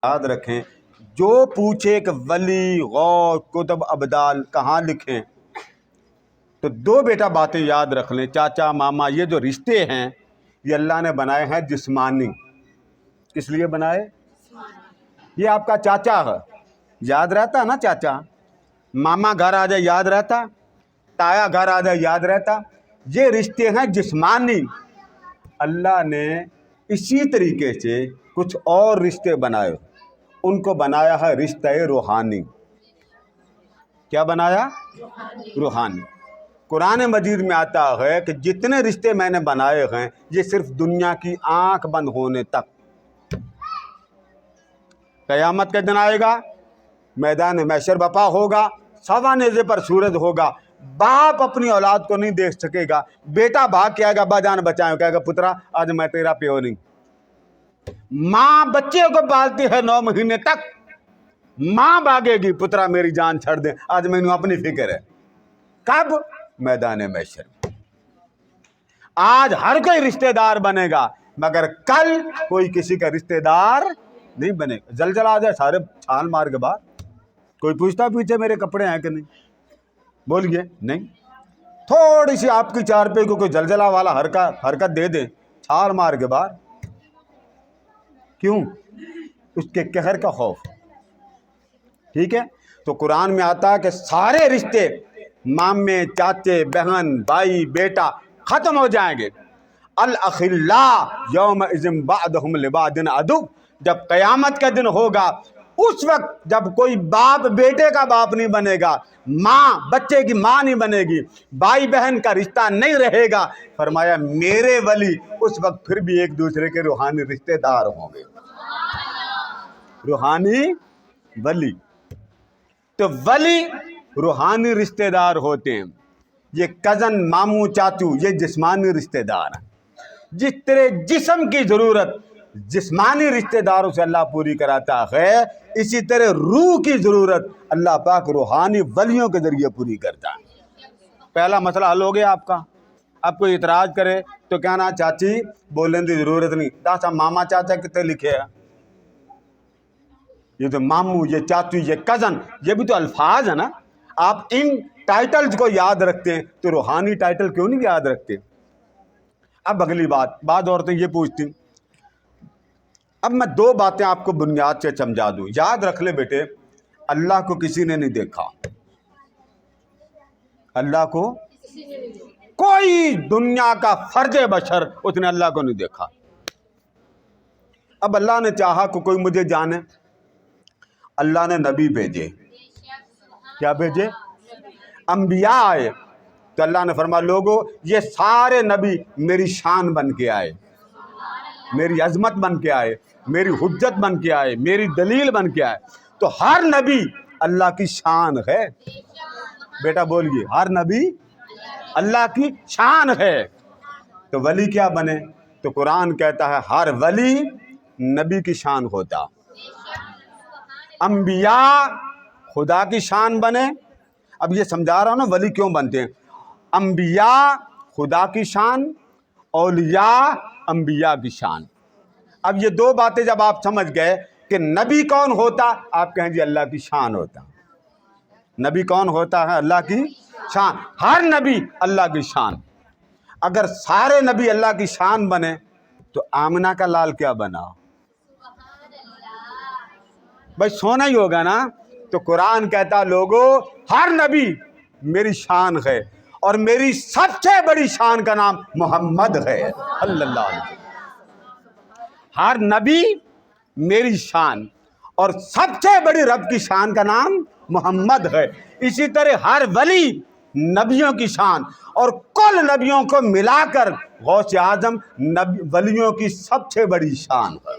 یاد رکھیں، جو پوچھے کہ ولی غوث کتب ابدال کہاں لکھیں، تو دو بیٹا باتیں یاد رکھ لیں۔ چاچا ماما یہ جو رشتے ہیں یہ اللہ نے بنائے ہیں جسمانی۔ کس لیے بنائے؟ یہ آپ کا چاچا ہے، یاد رہتا نا چاچا؟ ماما گھر آ جائے یاد رہتا، تایا گھر آ جائے یاد رہتا۔ یہ رشتے ہیں جسمانی۔ اللہ نے اسی طریقے سے کچھ اور رشتے بنائے، ان کو بنایا ہے رشتہ روحانی۔ کیا بنایا؟ روحانی۔ قرآن مجید میں آتا ہے کہ جتنے رشتے میں نے بنائے ہیں یہ صرف دنیا کی آنکھ بند ہونے تک۔ قیامت کا دن آئے گا، میدان محشر بپا ہوگا، سوا نیزے پر سورج ہوگا، باپ اپنی اولاد کو نہیں دیکھ سکے گا، بیٹا بھاگ کے آئے گا، ابا جان بچائیں، کہے گا پترا آج میں تیرا پیو نہیں۔ ماں بچے کو پالتی ہے 9 مہینے تک، ماں بھاگے گی پترا میری جان چھڑ دے، آج میں نے اپنی فکر ہے۔ کب؟ میدان محشر میں۔ آج ہر کوئی رشتہ دار بنے گا مگر کل کوئی کسی کا رشتہ دار نہیں بنے گا۔ زلزلہ آ جائے سارے چھال مار کے بعد کوئی پوچھتا پیچھے میرے کپڑے ہیں کہ نہیں؟ بولیے نہیں۔ تھوڑی سی آپ کی چارپائی کو کوئی زلزلہ والا حرکت دے دے، چھال مار کے بعد۔ کیوں؟ اس کے قہر کا خوف۔ ٹھیک ہے؟ تو قرآن میں آتا ہے کہ سارے رشتے مامے چاچے بہن بھائی بیٹا ختم ہو جائیں گے۔ الاخلاء یومئذ بعضهم لبعض عدو۔ جب قیامت کا دن ہوگا اس وقت جب کوئی باپ بیٹے کا باپ نہیں بنے گا، ماں بچے کی ماں نہیں بنے گی، بھائی بہن کا رشتہ نہیں رہے گا، فرمایا میرے ولی اس وقت پھر بھی ایک دوسرے کے روحانی رشتہ دار ہوں گے۔ روحانی ولی۔ تو ولی روحانی رشتہ دار ہوتے ہیں۔ یہ کزن ماموں چاچو یہ جسمانی رشتہ دار ہیں۔ جس طرح جسم کی ضرورت جسمانی رشتہ داروں سے اللہ پوری کراتا ہے، اسی طرح روح کی ضرورت اللہ پاک روحانی ولیوں کے ذریعے پوری کرتا ہے۔ پہلا مسئلہ حل ہو گیا آپ کا۔ اب کوئی اعتراض کرے تو کہنا چاچی بولنے کی ضرورت نہیں، داسا ماما چاچا کتنے لکھے ہیں؟ یہ تو ماموں یہ چاچو یہ کزن یہ بھی تو الفاظ ہیں نا۔ آپ ان ٹائٹلز کو یاد رکھتے ہیں تو روحانی ٹائٹل کیوں نہیں یاد رکھتے؟ اب اگلی بات، بعض عورتیں یہ پوچھتی، اب میں 2 باتیں آپ کو بنیاد سے سمجھا دوں۔ یاد رکھ لے بیٹے، اللہ کو کسی نے نہیں دیکھا۔ اللہ کو کوئی دنیا کا فرد بشر اس نے اللہ کو نہیں دیکھا۔ اب اللہ نے چاہا کہ کوئی مجھے جانے، اللہ نے نبی بھیجے۔ کیا بھیجے؟ انبیاء آئے۔ تو اللہ نے فرمایا لوگوں یہ سارے نبی میری شان بن کے آئے، میری عظمت بن کے آئے، میری حجت بن کے آئے، میری دلیل بن کے آئے۔ تو ہر نبی اللہ کی شان ہے۔ بیٹا بولیے، ہر نبی اللہ کی شان ہے۔ تو ولی کیا بنے؟ تو قرآن کہتا ہے ہر ولی نبی کی شان ہوتا۔ انبیاء خدا کی شان بنے۔ اب یہ سمجھا رہا ہوں نا ولی کیوں بنتے ہیں۔ انبیاء خدا کی شان، اولیاء انبیاء کی شان۔ اب یہ 2 باتیں جب آپ سمجھ گئے کہ نبی کون ہوتا، آپ کہیں جی اللہ کی شان ہوتا۔ نبی کون ہوتا ہے؟ اللہ کی شان۔ ہر نبی اللہ کی شان۔ اگر سارے نبی اللہ کی شان بنے تو آمنہ کا لال کیا بنا؟ بھائی سونا ہی ہوگا نا۔ تو قرآن کہتا لوگوں ہر نبی میری شان ہے، اور میری سب سے بڑی شان کا نام محمد ہے صلی اللہ علیہ وسلم۔ ہر نبی میری شان، اور سب سے بڑی رب کی شان کا نام محمد ہے۔ اسی طرح ہر ولی نبیوں کی شان، اور کل نبیوں کو ملا کر غوث اعظم ولیوں کی سب سے بڑی شان ہے۔